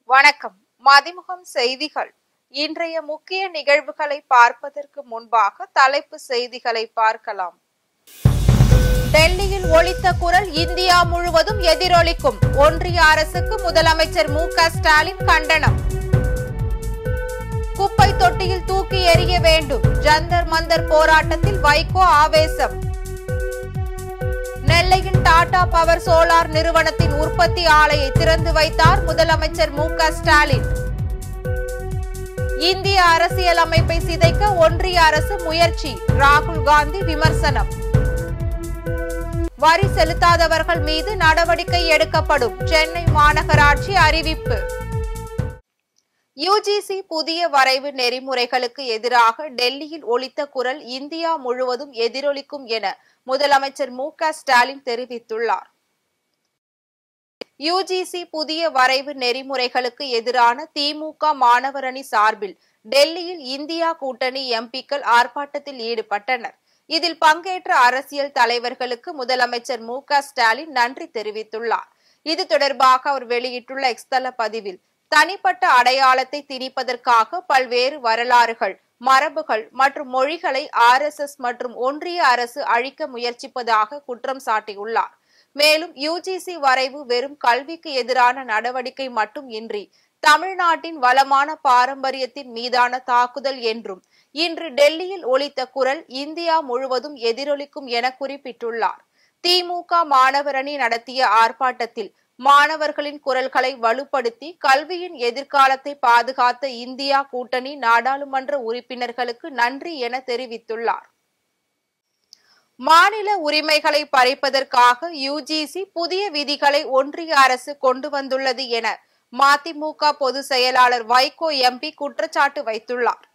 வணக்கம். மதிமுகம் செய்திகள். இன்றைய முக்கிய நிகழ்வுகளை பார்ப்பதற்கு முன்பாக தலைப்பு செய்திகளை பார்க்கலாம். டெல்லியில் ஒலித்த குரல் இந்தியா முழுவதும் எதிரொலிக்கும். ஒன்றிய அரசுக்கு முதலமைச்சர் மு.க.ஸ்டாலின் கண்டனம். குப்பை தொட்டியில் தூக்கி எறிய வேண்டும். ஜந்தர் மந்தர் போராட்டத்தில் வைகோ ஆவேசம். நெல்லையில் டாடா பவர் சோலார் நிறுவனத்தின் உற்பத்தி ஆலையை திறந்து வைத்தார் முதலமைச்சர் மு.க.ஸ்டாலின். இந்திய அரசியல் அமைப்பை சிதைக்க ஒன்றிய அரசு முயற்சி. ராகுல் காந்தி விமர்சனம். வரி செலுத்தாதவர்கள் மீது நடவடிக்கை எடுக்கப்படும். சென்னை மாநகராட்சி அறிவிப்பு. யுஜிசி புதிய வரைவு நெறிமுறைகளுக்கு எதிராக டெல்லியில் ஒலித்த குரல் இந்தியா முழுவதும் எதிரொலிக்கும் என முதலமைச்சர் மு.க.ஸ்டாலின் தெரிவித்துள்ளார். யுஜிசி புதிய வரைவு நெறிமுறைகளுக்கு எதிரான திமுக மாணவர் அணி சார்பில் டெல்லியில் இந்தியா கூட்டணி எம்பிக்கள் ஆர்ப்பாட்டத்தில் ஈடுபட்டனர். இதில் பங்கேற்ற அரசியல் தலைவர்களுக்கு முதலமைச்சர் மு.க.ஸ்டாலின் நன்றி தெரிவித்துள்ளார். இது தொடர்பாக அவர் வெளியிட்டுள்ள எக்ஸ் தள பதிவில் தனிப்பட்ட அடையாளத்தை திணிப்பதற்காக பல்வேறு வரலாறுகள், மரபுகள் மற்றும் மொழிகளை RSS மற்றும் ஒன்றிய அரசு அழிக்க முயற்சிப்பதாக குற்றம் சாட்டியுள்ளார். மேலும் யுஜிசி வரைவு வெறும் கல்விக்கு எதிரான நடவடிக்கை மட்டும் இன்றி தமிழ்நாட்டின் வளமான பாரம்பரியத்தின் மீதான தாக்குதல் என்றும் இன்று டெல்லியில் ஒலித்த குரல் இந்தியா முழுவதும் எதிரொலிக்கும் என குறிப்பிட்டுள்ளார். திமுக மாணவர் அணி நடத்திய ஆர்ப்பாட்டத்தில் மாணவர்களின் குரல்களை வலுப்படுத்தி கல்வியின் எதிர்காலத்தை பாதுகாத்த இந்தியா கூட்டணி நாடாளுமன்ற உறுப்பினர்களுக்கு நன்றி என தெரிவித்துள்ளார். மாநில உரிமைகளை பறிப்பதற்காக யுஜிசி புதிய விதிகளை ஒன்றிய அரசு கொண்டு வந்துள்ளது என மதிமுக பொதுச் செயலாளர் வைகோ எம்பி குற்றச்சாட்டு வைத்துள்ளார்.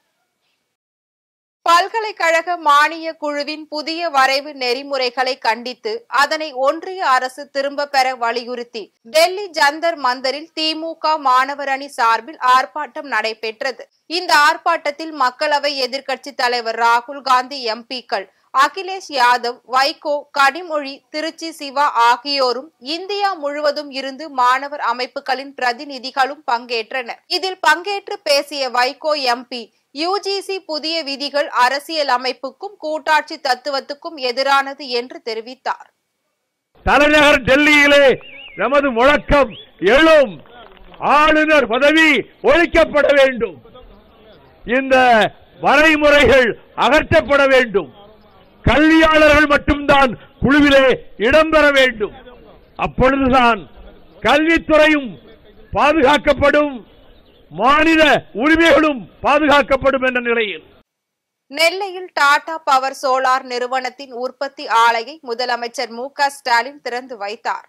பல்கலைக்கழக மானிய குழுவின் புதிய வரைவு நெறிமுறைகளை கண்டித்து அதனை ஒன்றிய அரசு திரும்ப பெற வலியுறுத்தி டெல்லி ஜந்தர் மந்தரில் திமுக மாணவர் அணி சார்பில் ஆர்ப்பாட்டம் நடைபெற்றது. இந்த ஆர்ப்பாட்டத்தில் மக்களவை எதிர்க்கட்சி தலைவர் ராகுல் காந்தி, எம்பிக்கள் அகிலேஷ் யாதவ், வைகோ, கனிமொழி, திருச்சி சிவா ஆகியோரும் இந்தியா முழுவதும் இருந்து மாணவர் அமைப்புகளின் பிரதிநிதிகளும் பங்கேற்றனர். இதில் பங்கேற்று பேசிய வைகோ எம்பி, யுஜிசி புதிய விதிகள் அரசியல் அமைப்புக்கும் கூட்டாட்சி தத்துவத்துக்கும் எதிரானது என்று தெரிவித்தார். தலைநகர் டெல்லியிலே நமது முழக்கம் எழும். ஆளுநர் பதவி ஒழிக்கப்பட வேண்டும். இந்த வரைமுறைகள் அகற்றப்பட வேண்டும். கல்வியாளர்கள் மட்டும்தான் குழுவிலே இடம்பெற வேண்டும். அப்பொழுதுதான் கல்வித்துறையும் பாதுகாக்கப்படும், மாநில உரிமைகளும் பாதுகாக்கப்படும் என்ற நிலையில் நெல்லையில் டாடா பவர் சோலார் நிறுவனத்தின் உற்பத்தி ஆலையை முதலமைச்சர் மு.க.ஸ்டாலின் திறந்து வைத்தார்.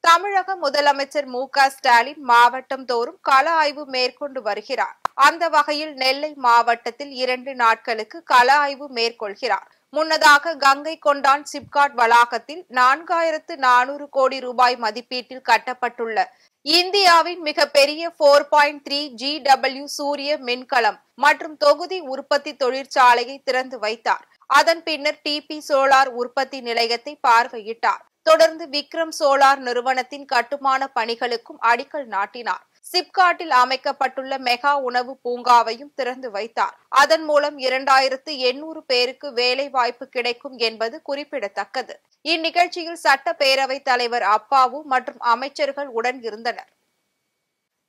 தமிழக முதலமைச்சர் மு.க.ஸ்டாலின் மாவட்டம் தோறும் கள ஆய்வு மேற்கொண்டு வருகிறார். அந்த வகையில் நெல்லை மாவட்டத்தில் 2 நாட்களுக்கு கள ஆய்வு மேற்கொள்கிறார். முன்னதாக கங்கை கொண்டான் சிப்காட் வளாகத்தில் 4400 கோடி ரூபாய் மதிப்பீட்டில் கட்டப்பட்டுள்ள இந்தியாவின் மிகப்பெரிய 4.3 GW சூரிய மின்கலம் மற்றும் தொகுதி உற்பத்தி தொழிற்சாலையை திறந்து வைத்தார். அதன் பின்னர் டிபி சோலார் உற்பத்தி நிலையத்தை பார்வையிட்டார். தொடர்ந்து விக்ரம் சோலார் நிறுவனத்தின் கட்டுமான பணிகளுக்கும் அடிக்கல் நாட்டினார். சிப்காட்டில் அமைக்கப்பட்டுள்ள மெகா உணவு பூங்காவையும் திறந்து வைத்தார். அதன் மூலம் 2800 பேருக்கு வேலை வாய்ப்பு கிடைக்கும் என்பது குறிப்பிடத்தக்கது. இந்நிகழ்ச்சியில் சட்டப்பேரவைத் தலைவர் அப்பாவு மற்றும் அமைச்சர்கள் உடன் இருந்தனர்.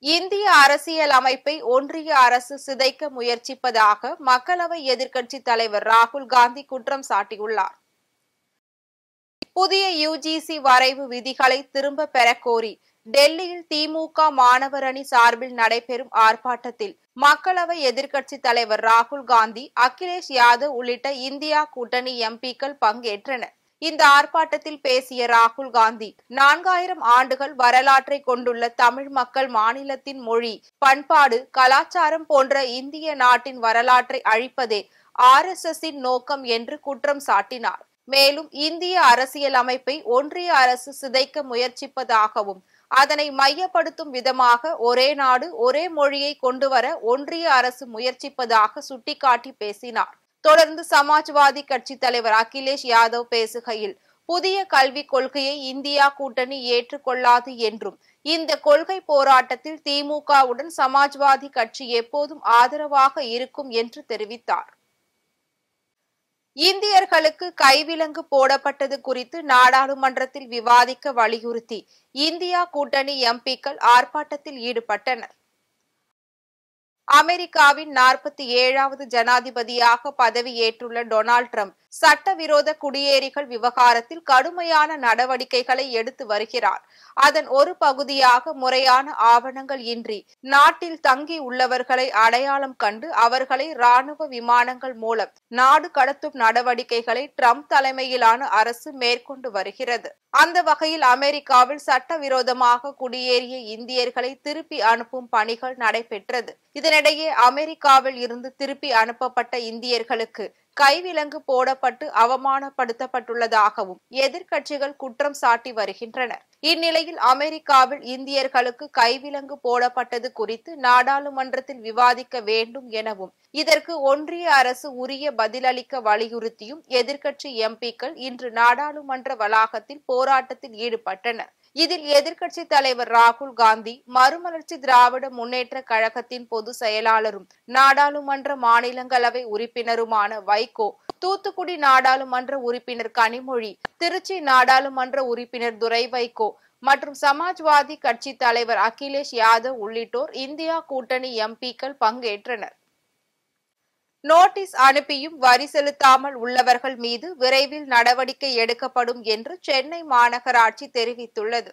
இந்திய அரசியல் அமைப்பை ஒன்றிய அரசு சிதைக்க முயற்சிப்பதாக மக்களவை எதிர்க்கட்சி தலைவர் ராகுல் காந்தி குற்றம் சாட்டியுள்ளார். புதிய யுஜிசி வரைவு விதிகளை திரும்ப பெற கோரி டெல்லியில் திமுக மாணவர் அணி சார்பில் நடைபெறும் ஆர்ப்பாட்டத்தில் மக்களவை எதிர்க்கட்சி தலைவர் ராகுல் காந்தி, அகிலேஷ் யாதவ் உள்ளிட்ட இந்தியா கூட்டணி எம்பிக்கள் பங்கேற்றனர். இந்த ஆர்ப்பாட்டத்தில் பேசிய ராகுல் காந்தி, 4000 ஆண்டுகள் வரலாற்றை கொண்டுள்ள தமிழ் மக்கள் மாநிலத்தின் மொழி, பண்பாடு, கலாச்சாரம் போன்ற இந்திய நாட்டின் வரலாற்றை அழிப்பதே RSSஇன் நோக்கம் என்று குற்றம் சாட்டினார். மேலும் இந்திய அரசியல் அமைப்பை ஒன்றிய அரசு சிதைக்க முயற்சிப்பதாகவும் அதனை மையப்படுத்தும் விதமாக ஒரே நாடு ஒரே மொழியை கொண்டுவர ஒன்றிய அரசு முயற்சிப்பதாக சுட்டிக்காட்டி பேசினார். தொடர்ந்து சமாஜ்வாதி கட்சி தலைவர் அகிலேஷ் யாதவ் பேசுகையில், புதிய கல்விக் கொள்கையை இந்தியா கூட்டணி ஏற்றுக்கொள்ளாது என்றும் இந்த கொள்கை போராட்டத்தில் திமுகவுடன் சமாஜ்வாதி கட்சி எப்போதும் ஆதரவாக இருக்கும் என்று தெரிவித்தார். இந்தியர்களுக்கு கைவிலங்கு போடப்பட்டது குறித்து நாடாளுமன்றத்தில் விவாதிக்க வலியுறுத்தி இந்தியா கூட்டணி எம்பிக்கள் ஆர்ப்பாட்டத்தில் ஈடுபட்டனர். அமெரிக்காவின் 47வது ஜனாதிபதியாக பதவியேற்றுள்ள டொனால்ட் ட்ரம்ப் சட்டவிரோத குடியேறிகள் விவகாரத்தில் கடுமையான நடவடிக்கைகளை எடுத்து வருகிறார். அதன் ஒரு பகுதியாக முறையான ஆவணங்கள் இன்றி நாட்டில் தங்கி உள்ளவர்களை அடையாளம் கண்டு அவர்களை ராணுவ விமானங்கள் மூலம் நாடு கடத்தும் நடவடிக்கைகளை ட்ரம்ப் தலைமையிலான அரசு மேற்கொண்டு வருகிறது. அந்த வகையில் அமெரிக்காவில் சட்டவிரோதமாக குடியேறிய இந்தியர்களை திருப்பி அனுப்பும் பணிகள் நடைபெற்றது. இதனிடையே அமெரிக்காவில் இருந்து திருப்பி அனுப்பப்பட்ட இந்தியர்களுக்கு கைவிலங்கு போடப்பட்டு அவமானப்படுத்தப்பட்டுள்ளதாகவும் எதிர்க்கட்சிகள் குற்றம் சாட்டி வருகின்றனர். இந்நிலையில் அமெரிக்காவில் இந்தியர்களுக்கு கைவிலங்கு போடப்பட்டது குறித்து நாடாளுமன்றத்தில் விவாதிக்க வேண்டும் எனவும் இதற்கு ஒன்றிய அரசு உரிய பதிலளிக்க வலியுறுத்தியும் எதிர்க்கட்சி எம்பிக்கள் இன்று நாடாளுமன்ற வளாகத்தில் போராட்டத்தில் ஈடுபட்டனர். இதில் எதிர்க்கட்சி தலைவர் ராகுல் காந்தி, மறுமலர்ச்சி திராவிட முன்னேற்ற கழகத்தின் பொதுச் செயலாளரும் நாடாளுமன்ற மாநிலங்களவை உறுப்பினருமான வைகோ, தூத்துக்குடி நாடாளுமன்ற உறுப்பினர் கனிமொழி, திருச்சி நாடாளுமன்ற உறுப்பினர் துரை வைகோ மற்றும் சமாஜ்வாதி கட்சி தலைவர் அகிலேஷ் யாதவ் உள்ளிட்டோர் இந்தியா கூட்டணி எம்பிக்கள் பங்கேற்றனர். நோட்டீஸ் அனுப்பியும் வரி செலுத்தாமல் உள்ளவர்கள் மீது விரைவில் நடவடிக்கை எடுக்கப்படும் என்று சென்னை மாநகராட்சி தெரிவித்துள்ளது.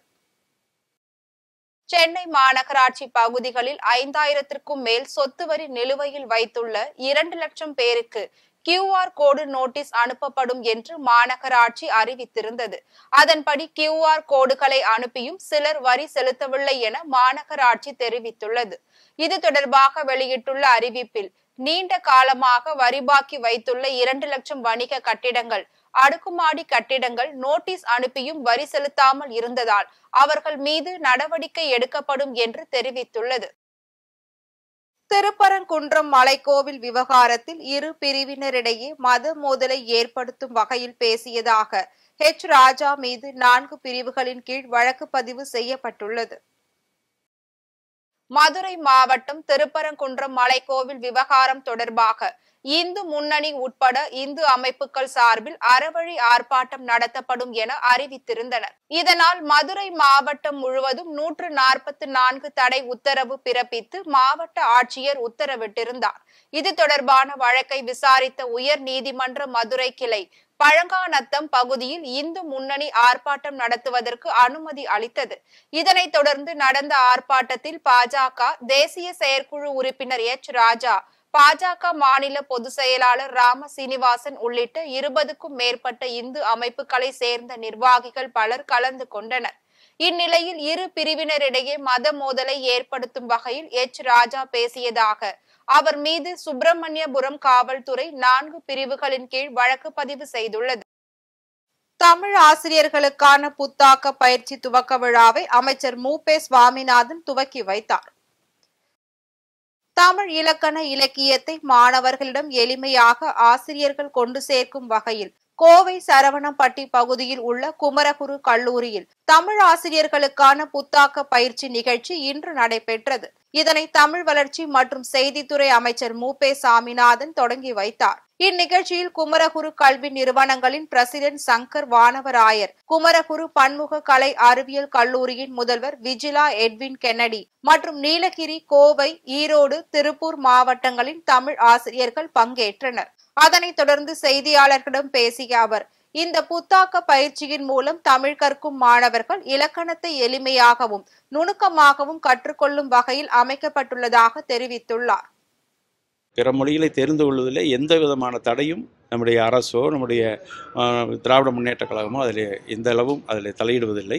சென்னை மாநகராட்சி பகுதிகளில் 5000க்கும் மேல் சொத்து வரி நிலுவையில் வைத்துள்ள 2 லட்சம் பேருக்கு QR கோடு நோட்டீஸ் அனுப்பப்படும் என்று மாநகராட்சி அறிவித்திருந்தது. அதன்படி QR கோடுகளை அனுப்பியும் சிலர் வரி செலுத்தவில்லை என மாநகராட்சி தெரிவித்துள்ளது. இது தொடர்பாக வெளியிட்டுள்ள அறிவிப்பில், நீண்ட காலமாக வரி பாக்கி வைத்துள்ள 2 லட்சம் வணிக கட்டிடங்கள், அடுக்குமாடி கட்டிடங்கள் நோட்டீஸ் அனுப்பியும் வரி செலுத்தாமல் இருந்ததால் அவர்கள் மீது நடவடிக்கை எடுக்கப்படும் என்று தெரிவித்துள்ளது. திருப்பரங்குன்றம் மலைக்கோவில் விவகாரத்தில் இரு பிரிவினரிடையே மத மோதலை ஏற்படுத்தும் வகையில் பேசியதாக ராஜா மீது 4 பிரிவுகளின் கீழ் வழக்கு பதிவு செய்யப்பட்டுள்ளது. மதுரை மாவட்டம் திருப்பரங்குன்றம் மலைக்கோவில் விவகாரம் தொடர்பாக இந்து முன்னணி உட்பட இந்து அமைப்புகள் சார்பில் அறவழி ஆர்ப்பாட்டம் நடத்தப்படும் என அறிவித்திருந்தனர். இதனால் மதுரை மாவட்டம் முழுவதும் 144 தடை உத்தரவு பிறப்பித்து மாவட்ட ஆட்சியர் உத்தரவிட்டிருந்தார். இது தொடர்பான வழக்கை விசாரித்த உயர் நீதிமன்ற மதுரை கிளை பழங்காநத்தம் பகுதியில் இந்து முன்னணி ஆர்ப்பாட்டம் நடத்துவதற்கு அனுமதி அளித்தது. இதனைத் தொடர்ந்து நடந்த ஆர்ப்பாட்டத்தில் பாஜக தேசிய செயற்குழு உறுப்பினர் ராஜா, பாஜக மாநில பொதுச் செயலாளர் ராம சீனிவாசன் உள்ளிட்ட 20க்கும் மேற்பட்ட இந்து அமைப்புகளை சேர்ந்த நிர்வாகிகள் பலர் கலந்து கொண்டனர். இந்நிலையில் இரு பிரிவினரிடையே மத மோதலை ஏற்படுத்தும் வகையில் ராஜா பேசியதாக அவர் மீது சுப்பிரமணியபுரம் காவல்துறை 4 பிரிவுகளின் கீழ் வழக்கு பதிவு செய்துள்ளது. தமிழ் ஆசிரியர்களுக்கான புத்தாக்க பயிற்சி துவக்க விழாவை அமைச்சர் மு.பே. சுவாமிநாதன் துவக்கி வைத்தார். தமிழ் இலக்கண இலக்கியத்தை மாணவர்களிடம் எளிமையாக ஆசிரியர்கள் கொண்டு சேர்க்கும் வகையில் கோவை சரவணம்பட்டி பகுதியில் உள்ள குமரகுரு கல்லூரியில் தமிழ் ஆசிரியர்களுக்கான புத்தாக்க பயிற்சி நிகழ்ச்சி இன்று நடைபெற்றது. இதனை தமிழ் வளர்ச்சி மற்றும் செய்தித்துறை அமைச்சர் மு.பே. சாமிநாதன் தொடங்கி வைத்தார். இந்நிகழ்ச்சியில் குமரகுரு கல்வி நிறுவனங்களின் பிரசிடென்ட் சங்கர் வானவராயர், குமரகுரு பன்முக கலை அறிவியல் கல்லூரியின் முதல்வர் விஜிலா எட்வின் கென்னடி மற்றும் நீலகிரி, கோவை, ஈரோடு, திருப்பூர் மாவட்டங்களின் தமிழ் ஆசிரியர்கள் பங்கேற்றனர். அதனைத் தொடர்ந்து செய்தியாளர்களிடம் பேசிய அவர், இந்த புத்தாக்க பயிற்சியின் மூலம் தமிழ் கற்கும் மாணவர்கள் இலக்கணத்தை எளிமையாகவும் நுணுக்கமாகவும் கற்றுக்கொள்ளும் வகையில் அமைக்கப்பட்டுள்ளதாக தெரிவித்துள்ளார். பிற மொழிகளை தெரிந்து கொள்வதில் எந்த விதமான தடையும் நம்முடைய அரசோ நம்முடைய திராவிட முன்னேற்ற கழகமோ எந்த அளவும் அதில் தலையிடுவதில்லை.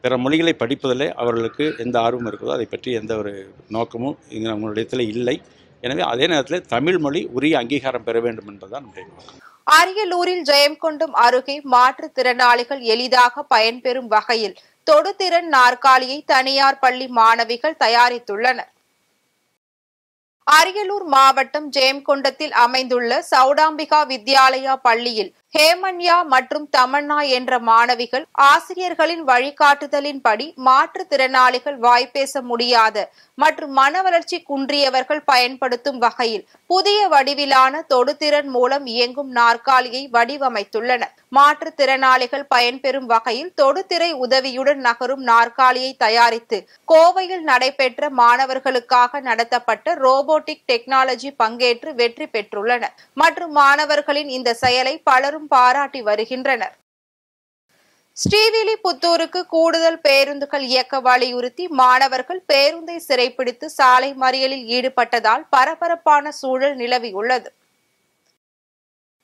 பிற மொழிகளை படிப்பதில் அவர்களுக்கு எந்த ஆர்வம் இருக்குதோ அதை பற்றி எந்த ஒரு நோக்கமும் இங்கே நம்மளிடத்தில் இல்லை. எனவே அதே நேரத்தில் தமிழ் மொழி உரிய அங்கீகாரம் பெற வேண்டும் என்பதுதான் நம்முடைய நோக்கம். அரியலூரில் ஜெயங்கொண்டம் அருகே மாற்றுத்திறனாளிகள் எளிதாக பயன்பெறும் வகையில் தொடுதிறன் நாற்காலியை தனியார் பள்ளி மாணவிகள் தயாரித்துள்ளனர். அரியலூர் மாவட்டம் ஜெயங்கொண்டத்தில் அமைந்துள்ள சௌடாம்பிகா வித்யாலயா பள்ளியில் ஹேமன்யா மற்றும் தமன்னா என்ற மாணவிகள் ஆசிரியர்களின் வழிகாட்டுதலின்படி மாற்றுத்திறனாளிகள் வாய்ப்பேச முடியாத மற்றும் மன வளர்ச்சி குன்றியவர்கள் பயன்படுத்தும் வகையில் புதிய வடிவிலான தொடுதிறன் மூலம் இயங்கும் நாற்காலியை வடிவமைத்துள்ளனர். மாற்றுத்திறனாளிகள் பயன்பெறும் வகையில் தொடுதிரை உதவியுடன் நகரும் நாற்காலியை தயாரித்து கோவையில் நடைபெற்ற மாணவர்களுக்காக நடத்தப்பட்ட ரோபோட்டிக் டெக்னாலஜி பங்கேற்று வெற்றி பெற்றுள்ளனர். மற்றும் மாணவர்களின் இந்த செயலை பலரும் பாராட்டி வருகின்றனர். ஸ்ரீவில்லிபுத்தூருக்கு கூடுதல் பேருந்துகள் இயக்க வலியுறுத்தி மாணவர்கள் பேருந்தை சிறைப்பிடித்து சாலை மறியலில் ஈடுபட்டதால் பரபரப்பான சூழல் நிலவியுள்ளது.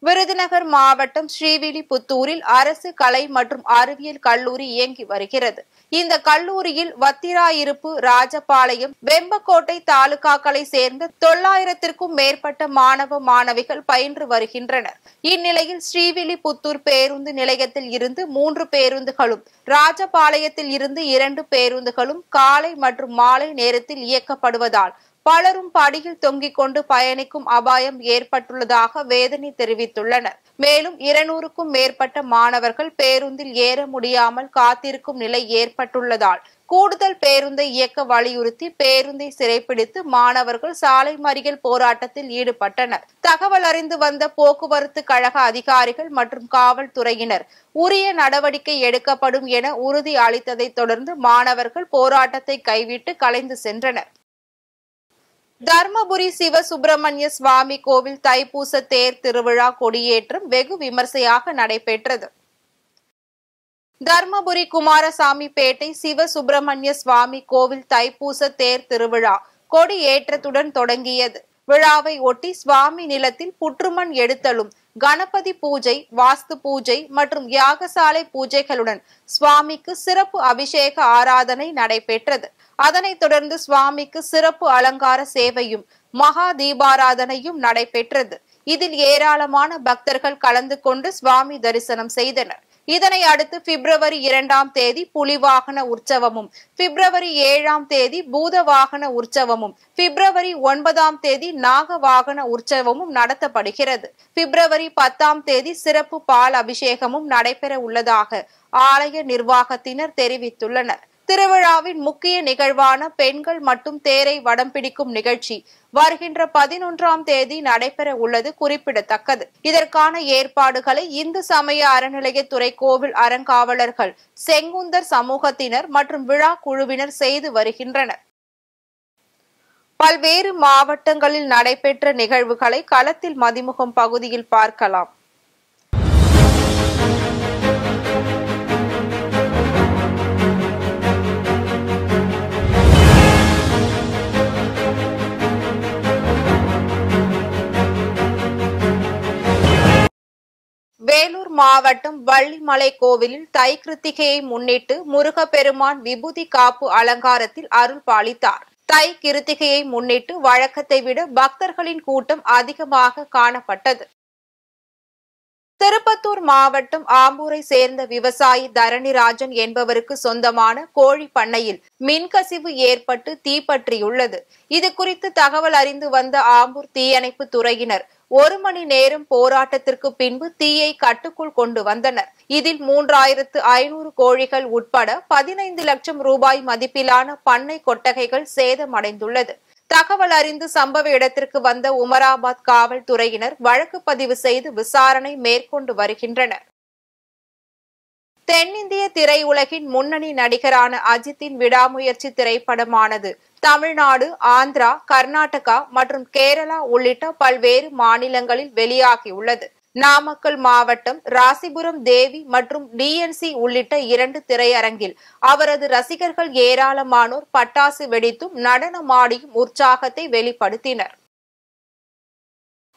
விருதுநகர் மாவட்டம் ஸ்ரீவில்லிபுத்தூரில் அரசு கலை மற்றும் அறிவியல் கல்லூரி இயங்கி வருகிறது. இந்த கல்லூரியில் வத்திராயிருப்பு, ராஜபாளையம், வெம்பக்கோட்டை தாலுகாக்களை சேர்ந்த 900க்கும் மேற்பட்ட மாணவ மாணவிகள் பயின்று வருகின்றனர். இந்நிலையில் ஸ்ரீவில்லிபுத்தூர் பேருந்து நிலையத்தில் இருந்து 3 பேருந்துகளும், ராஜபாளையத்தில் இருந்து 2 பேருந்துகளும் காலை மற்றும் மாலை நேரத்தில் இயக்கப்படுவதால் பலரும் படியில் தொங்கிக் கொண்டு பயணிக்கும் அபாயம் ஏற்பட்டுள்ளதாக வேதனை தெரிவித்துள்ளனர். மேலும் 200க்கும் மேற்பட்ட மாணவர்கள் பேருந்தில் ஏற முடியாமல் காத்திருக்கும் நிலை ஏற்பட்டுள்ளதால் கூடுதல் பேருந்தை இயக்க வலியுறுத்தி பேருந்தை சிறைப்பிடித்து மாணவர்கள் சாலை மறியல் போராட்டத்தில் ஈடுபட்டனர். தகவல் அறிந்து வந்த போக்குவரத்து கழக அதிகாரிகள் மற்றும் காவல்துறையினர் உரிய நடவடிக்கை எடுக்கப்படும் என உறுதி அளித்ததை தொடர்ந்து மாணவர்கள் போராட்டத்தை கைவிட்டு கலைந்து சென்றனர். தர்மபுரி சிவசுப்பிரமணிய சுவாமி கோவில் தைப்பூச தேர் திருவிழா கொடியேற்றம் வெகு விமர்சையாக நடைபெற்றது. தர்மபுரி குமாரசாமிப்பேட்டை சிவசுப்பிரமணிய சுவாமி கோவில் தைப்பூச தேர் திருவிழா கொடியேற்றத்துடன் தொடங்கியது. விழாவை ஒட்டி சுவாமி நிலத்தில் புற்றுமண் எடுத்தலும், கணபதி பூஜை, வாஸ்து பூஜை மற்றும் யாகசாலை பூஜைகளுடன் சுவாமிக்கு சிறப்பு அபிஷேக ஆராதனை நடைபெற்றது. அதனைத் தொடர்ந்து சுவாமிக்கு சிறப்பு அலங்கார சேவையும் மகா தீபாராதனையும் நடைபெற்றது. இதில் ஏராளமான பக்தர்கள் கலந்து கொண்டு சுவாமி தரிசனம் செய்தனர். இதனை அடுத்து பிப்ரவரி 2ஆம் தேதி புலிவாகன உற்சவமும், பிப்ரவரி 7ஆம் தேதி பூத வாகன உற்சவமும், பிப்ரவரி 9ஆம் தேதி நாக வாகன உற்சவமும் நடத்தப்படுகிறது. பிப்ரவரி 10ஆம் தேதி சிறப்பு பால் அபிஷேகமும் நடைபெற உள்ளதாக ஆலய நிர்வாகத்தினர் தெரிவித்துள்ளனர். திருவிழாவின் முக்கிய நிகழ்வான பெண்கள் மட்டும் தேரை வடம் பிடிக்கும் நிகழ்ச்சி வருகின்ற 11ஆம் தேதி நடைபெற உள்ளது குறிப்பிடத்தக்கது. இதற்கான ஏற்பாடுகளை இந்து சமய அறநிலையத்துறை கோவில் அறங்காவலர்கள், செங்குந்தர் சமூகத்தினர் மற்றும் விழா குழுவினர் செய்து வருகின்றனர். பல்வேறு மாவட்டங்களில் நடைபெற்ற நிகழ்வுகளை களத்தில் மதிமுகம் பகுதியில் பார்க்கலாம். வேலூர் மாவட்டம் வள்ளிமலை கோவிலில் தை கிருத்திகையை முன்னிட்டு முருகப்பெருமான் விபூதி காப்பு அலங்காரத்தில் அருள் பாலித்தார். தை கிருத்திகையை முன்னிட்டு வழக்கத்தை விட பக்தர்களின் கூட்டம் அதிகமாக காணப்பட்டது. திருப்பத்தூர் மாவட்டம் ஆம்பூரை சேர்ந்த விவசாயி தரணிராஜன் என்பவருக்கு சொந்தமான கோழி பண்ணையில் மின்கசிவு ஏற்பட்டு தீப்பற்றியுள்ளது. இது குறித்து தகவல் அறிந்து வந்த ஆம்பூர் தீயணைப்பு துறையினர் 1 மணி நேரம் போராட்டத்திற்கு பின்பு தீயை கட்டுக்குள் கொண்டு வந்தனர். இதில் 3500 கோழிகள் உட்பட 15 லட்சம் ரூபாய் மதிப்பிலான பண்ணை கொட்டகைகள் சேதமடைந்துள்ளது. தகவல் அறிந்து சம்பவ இடத்திற்கு வந்த உமராபாத் காவல்துறையினர் வழக்கு பதிவு செய்து விசாரணை மேற்கொண்டு வருகின்றனர். தென்னிந்திய திரையுலகின் முன்னணி நடிகரான அஜித்தின் விடாமுயற்சி திரைப்படமானது தமிழ்நாடு, ஆந்திரா, கர்நாடகா மற்றும் கேரளா உள்ளிட்ட பல்வேறு மாநிலங்களில் வெளியாகியுள்ளது. நாமக்கல் மாவட்டம் ராசிபுரம் தேவி மற்றும் டிஎன்சி உள்ளிட்ட 2 திரையரங்கில் அவரது ரசிகர்கள் ஏராளமானோர் பட்டாசு வெடித்தும் நடனமாடியும் உற்சாகத்தை வெளிப்படுத்தினர்.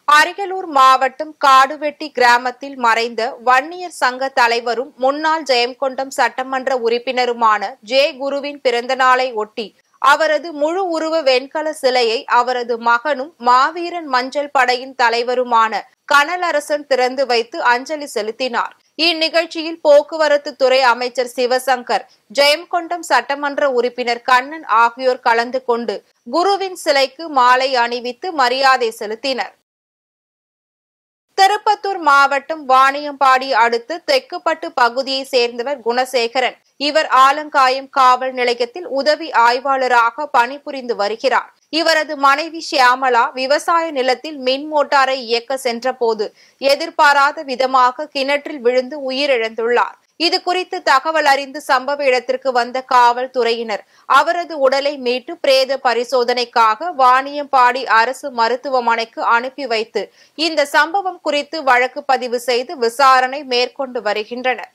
அரியலூர் மாவட்டம் காடுவெட்டி கிராமத்தில் மறைந்த வன்னியர் சங்க தலைவரும் முன்னாள் ஜெயங்கொண்டம் சட்டமன்ற உறுப்பினருமான ஜே குருவின் பிறந்த நாளை ஒட்டி அவரது முழு உருவ வெண்கல சிலையை அவரது மகனும் மாவீரன் மஞ்சள் படையின் தலைவருமான கனலரசன் திறந்து வைத்து அஞ்சலி செலுத்தினார். இந்நிகழ்ச்சியில் போக்குவரத்து துறை அமைச்சர் சிவசங்கர், ஜெயங்கொண்டம் சட்டமன்ற உறுப்பினர் கண்ணன் ஆகியோர் கலந்து கொண்டு குருவின் சிலைக்கு மாலை அணிவித்து மரியாதை செலுத்தினர். திருப்பத்தூர் மாவட்டம் வாணியம்பாடி அடுத்த தெக்குப்பட்டு பகுதியை சேர்ந்தவர் குணசேகரன். இவர் ஆலங்காயம் காவல் நிலையத்தில் உதவி ஆய்வாளராக பணிபுரிந்து வருகிறார். இவரது மனைவி ஷியாமலா விவசாய நிலத்தில் மின் மோட்டாரை இயக்க சென்றபோது எதிர்பாராத விதமாக கிணற்றில் விழுந்து உயிரிழந்துள்ளார். இது குறித்து தகவல் அறிந்து சம்பவ இடத்திற்கு வந்த காவல்துறையினர் அவரது உடலை மீட்டு பிரேத பரிசோதனைக்காக வாணியம்பாடி அரசு மருத்துவமனைக்கு அனுப்பி வைத்து இந்த சம்பவம் குறித்து வழக்கு பதிவு செய்து விசாரணை மேற்கொண்டு வருகின்றனர்.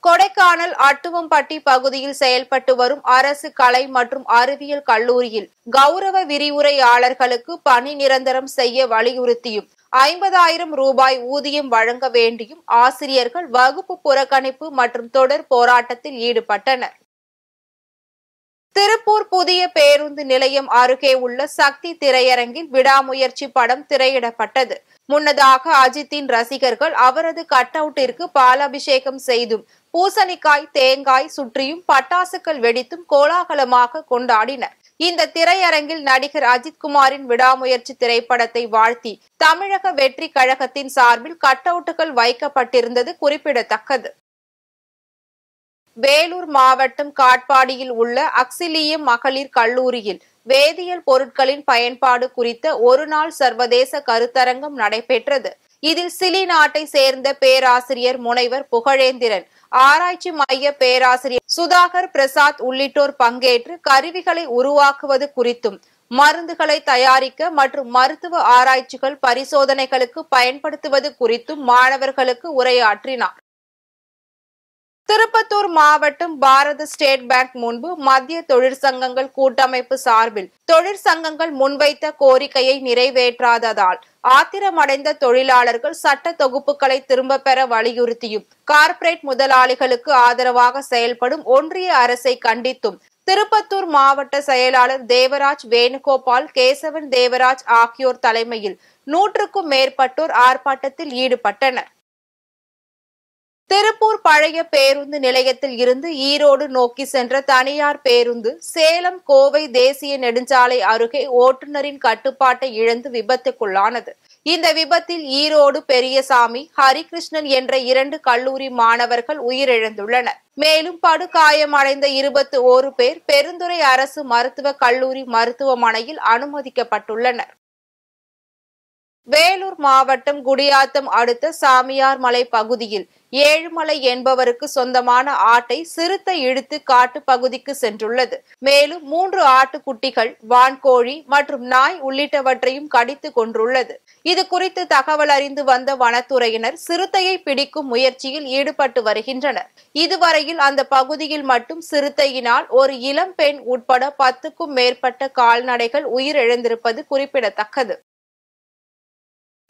கொடைக்கானல் அட்டுவம்பட்டி பகுதியில் செயல்பட்டு வரும் அரசு கலை மற்றும் அறிவியல் கல்லூரியில் கௌரவ விரிவுரையாளர்களுக்கு பணி நிரந்தரம் செய்ய வலியுறுத்தியும் 50,000 ரூபாய் ஊதியம் வழங்க வேண்டியும் ஆசிரியர்கள் வகுப்பு புறக்கணிப்பு மற்றும் தொடர் போராட்டத்தில் ஈடுபட்டனர். திருப்பூர் புதிய பேருந்து நிலையம் அருகே உள்ள சக்தி திரையரங்கில் விடாமுயற்சி படம் திரையிடப்பட்டது. முன்னதாக அஜித்தின் ரசிகர்கள் அவரது கட் அவுட்டிற்கு பாலாபிஷேகம் செய்தும் பூசணிக்காய் தேங்காய் சுற்றியும் பட்டாசுகள் வெடித்தும் கோலாகலமாக கொண்டாடினர். இந்த திரையரங்கில் நடிகர் அஜித்குமாரின் விடாமுயற்சி திரைப்படத்தை வாழ்த்தி தமிழக வெற்றி கழகத்தின் சார்பில் கட் அவுட்டுகள் வைக்கப்பட்டிருந்தது குறிப்பிடத்தக்கது. வேலூர் மாவட்டம் காட்பாடியில் உள்ள அக்சிலியம் மகளிர் கல்லூரியில் வேதியியல் பொருட்களின் பயன்பாடு குறித்த ஒருநாள் சர்வதேச கருத்தரங்கம் நடைபெற்றது. இதில் சிலி நாட்டை சேர்ந்த பேராசிரியர் முனைவர் புகழேந்திரன், ஆராய்ச்சி மைய பேராசிரியர் சுதாகர் பிரசாத் உள்ளிட்டோர் பங்கேற்று கருவிகளை உருவாக்குவது குறித்தும் மருந்துகளை தயாரிக்க மற்றும் மருத்துவ ஆராய்ச்சிகள் பரிசோதனைகளுக்கு பயன்படுத்துவது குறித்தும் மாணவர்களுக்கு உரையாற்றினார். திருப்பத்தூர் மாவட்டம் பாரத ஸ்டேட் பேங்க் முன்பு மத்திய தொழிற்சங்கங்கள் கூட்டமைப்பு சார்பில் தொழிற்சங்கங்கள் முன்வைத்த கோரிக்கையை நிறைவேற்றாததால் ஆத்திரமடைந்த தொழிலாளர்கள் சட்ட தொகுப்புகளை திரும்ப பெற வலியுறுத்தியும் கார்ப்பரேட் முதலாளிகளுக்கு ஆதரவாக செயல்படும் ஒன்றிய அரசை கண்டித்தும் திருப்பத்தூர் மாவட்ட செயலாளர் தேவராஜ் வேணுகோபால், கேசவன் தேவராஜ் ஆகியோர் தலைமையில் 100க்கும் மேற்பட்டோர் ஆர்ப்பாட்டத்தில் ஈடுபட்டனர். திருப்பூர் பழைய பேருந்து நிலையத்தில் இருந்து ஈரோடு நோக்கி சென்ற தனியார் பேருந்து சேலம் கோவை தேசிய நெடுஞ்சாலை அருகே ஓட்டுநரின் கட்டுப்பாட்டை இழந்து விபத்துக்குள்ளானது. இந்த விபத்தில் ஈரோடு பெரியசாமி, ஹரிகிருஷ்ணன் என்ற 2 கல்லூரி மாணவர்கள் உயிரிழந்துள்ளனர். மேலும் படுகாயமடைந்த 21 பேர் பெருந்துறை அரசு மருத்துவக் கல்லூரி மருத்துவமனையில் அனுமதிக்கப்பட்டுள்ளனர். வேலூர் மாவட்டம் குடியாத்தம் அடுத்த சாமியார்மலை பகுதியில் ஏழுமலை என்பவருக்கு சொந்தமான ஆட்டை சிறுத்தை இழுத்து காட்டு பகுதிக்கு சென்றுள்ளது. மேலும் 3 ஆட்டுக்குட்டிகள், வான்கோழி மற்றும் நாய் உள்ளிட்டவற்றையும் கடித்து கொன்றுள்ளது. இது குறித்து தகவல் அறிந்து வந்த வனத்துறையினர் சிறுத்தையை பிடிக்கும் முயற்சியில் ஈடுபட்டு வருகின்றனர். இதுவரையில் அந்த பகுதியில் மட்டும் சிறுத்தையினால் ஒரு இளம் பெண் உட்பட 10க்கும் மேற்பட்ட கால்நடைகள் உயிரிழந்திருப்பது குறிப்பிடத்தக்கது.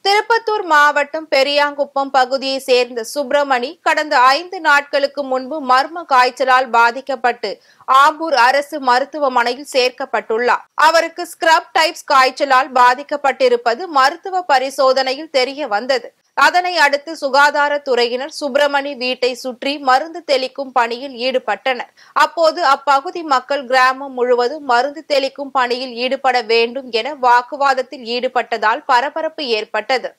திருப்பத்தூர் மாவட்டம் பெரியாங்குப்பம் பகுதியை சேர்ந்த சுப்பிரமணி கடந்த 5 நாட்களுக்கு முன்பு மர்ம காய்ச்சலால் பாதிக்கப்பட்டு ஆம்பூர் அரசு மருத்துவமனையில் சேர்க்கப்பட்டுள்ளார். அவருக்கு ஸ்கிரப் டைப்ஸ் காய்ச்சலால் பாதிக்கப்பட்டிருப்பது மருத்துவ பரிசோதனையில் தெரிய வந்தது. அதனை அடுத்து சுகாதாரத்துறையினர் சுப்பிரமணி வீட்டை சுற்றி மருந்து தெளிக்கும் பணியில் ஈடுபட்டனர். அப்போது அப்பகுதி மக்கள் கிராமம் முழுவதும் மருந்து தெளிக்கும் பணியில் ஈடுபட வேண்டும் என வாக்குவாதத்தில் ஈடுபட்டதால் பரபரப்பு ஏற்பட்டது.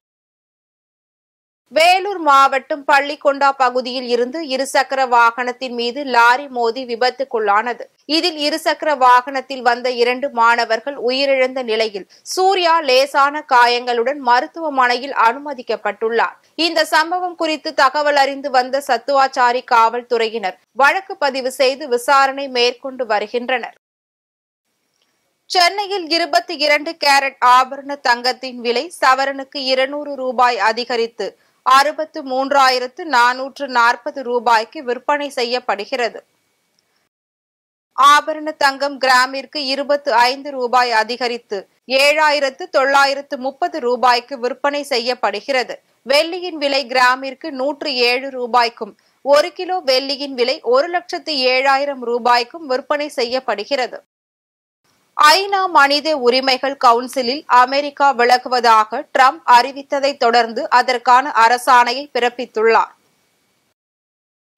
வேலூர் மாவட்டம் பள்ளிக்கொண்டா பகுதியில் இருந்து இருசக்கர வாகனத்தின் மீது லாரி மோதி விபத்துக்குள்ளானது. இதில் இருசக்கர வாகனத்தில் வந்த 2 மாணவர்கள் உயிரிழந்த நிலையில் சூர்யா லேசான காயங்களுடன் மருத்துவமனையில் அனுமதிக்கப்பட்டுள்ளார். இந்த சம்பவம் குறித்து தகவல் அறிந்து வந்த சத்துவாச்சாரி காவல்துறையினர் வழக்கு பதிவு செய்து விசாரணை மேற்கொண்டு வருகின்றனர். சென்னையில் 22 கேரட் ஆபரண தங்கத்தின் விலை சவரனுக்கு 200 ரூபாய் அதிகரித்து 63,440 ரூபாய்க்கு விற்பனை செய்யப்படுகிறது. ஆபரண தங்கம் கிராமிற்கு 25 ரூபாய் அதிகரித்து 7,930 ரூபாய்க்கு விற்பனை செய்யப்படுகிறது. வெள்ளியின் விலை கிராமிற்கு 107 ரூபாய்க்கும் 1 கிலோ வெள்ளியின் விலை 1,07,000 ரூபாய்க்கும் விற்பனை செய்யப்படுகிறது. ஐநா மனித உரிமைகள் கவுன்சிலில் அமெரிக்கா விலகுவதாக ட்ரம்ப் அறிவித்ததை தொடர்ந்து அதற்கான அரசாணையை பிறப்பித்துள்ளார்.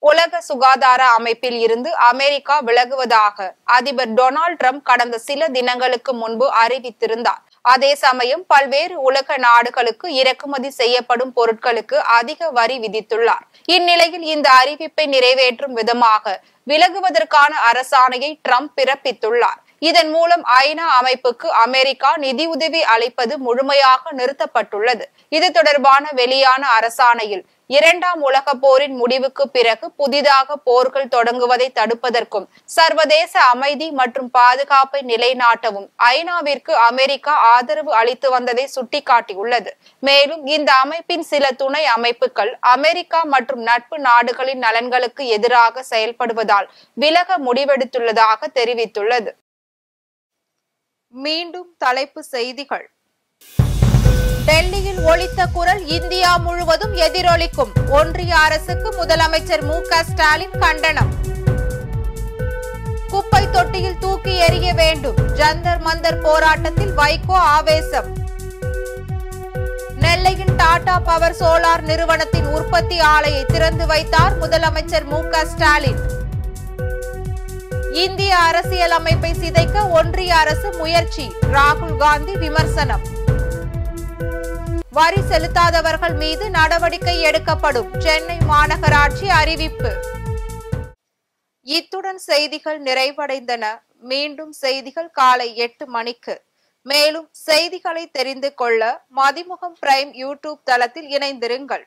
உலக சுகாதார அமைப்பில் இருந்து அமெரிக்கா விலகுவதாக அதிபர் டொனால்ட் ட்ரம்ப் கடந்த சில தினங்களுக்கு முன்பு அறிவித்திருந்தார். அதே சமயம் பல்வேறு உலக நாடுகளுக்கு இறக்குமதி செய்யப்படும் பொருட்களுக்கு அதிக வரி விதித்துள்ளார். இந்நிலையில் இந்த அறிவிப்பை நிறைவேற்றும் விதமாக விலகுவதற்கான அரசாணையை ட்ரம்ப் பிறப்பித்துள்ளார். இதன் மூலம் ஐநா அமைப்புக்கு அமெரிக்கா நிதியுதவி அளிப்பது முழுமையாக நிறுத்தப்பட்டுள்ளது. இது தொடர்பான வெளியான அரசாணையில் இரண்டாம் உலக போரின் முடிவுக்கு பிறகு புதிதாக போர்கள் தொடங்குவதை தடுப்பதற்கும் சர்வதேச அமைதி மற்றும் பாதுகாப்பை நிலைநாட்டவும் ஐநாவிற்கு அமெரிக்கா ஆதரவு அளித்து வந்ததை சுட்டிக்காட்டியுள்ளது. மேலும் இந்த அமைப்பின் சில துணை அமைப்புகள் அமெரிக்கா மற்றும் நட்பு நாடுகளின் நலன்களுக்கு எதிராக செயல்படுவதால் விலக முடிவெடுத்துள்ளதாக தெரிவித்துள்ளது. மீண்டும் தலைப்பு செய்திகள். டெல்லியில் ஒலித்த குரல் இந்தியா முழுவதும் எதிரொலிக்கும். ஒன்றிய அரசுக்கு முதலமைச்சர் மு.க. ஸ்டாலின் கண்டனம். குப்பை தொட்டியில் தூக்கி எறிய வேண்டும். ஜந்தர் மந்தர் போராட்டத்தில் வைகோ ஆவேசம். நெல்லையில் டாடா பவர் சோலார் நிறுவனத்தின் உற்பத்தி ஆலையை திறந்து வைத்தார் முதலமைச்சர் மு.க. ஸ்டாலின். இந்திய அரசியல் அமைப்பை சிதைக்க ஒன்றிய அரசு முயற்சி. ராகுல் காந்தி விமர்சனம். வரி செலுத்தாதவர்கள் மீது நடவடிக்கை எடுக்கப்படும். சென்னை மாநகராட்சி அறிவிப்பு. இத்துடன் செய்திகள் நிறைவடைந்தன. மீண்டும் செய்திகள் காலை 8 மணிக்கு. மேலும் செய்திகளை தெரிந்து கொள்ள மதிமுகம் பிரைம் யூடியூப் தளத்தில் இணைந்திருங்கள்.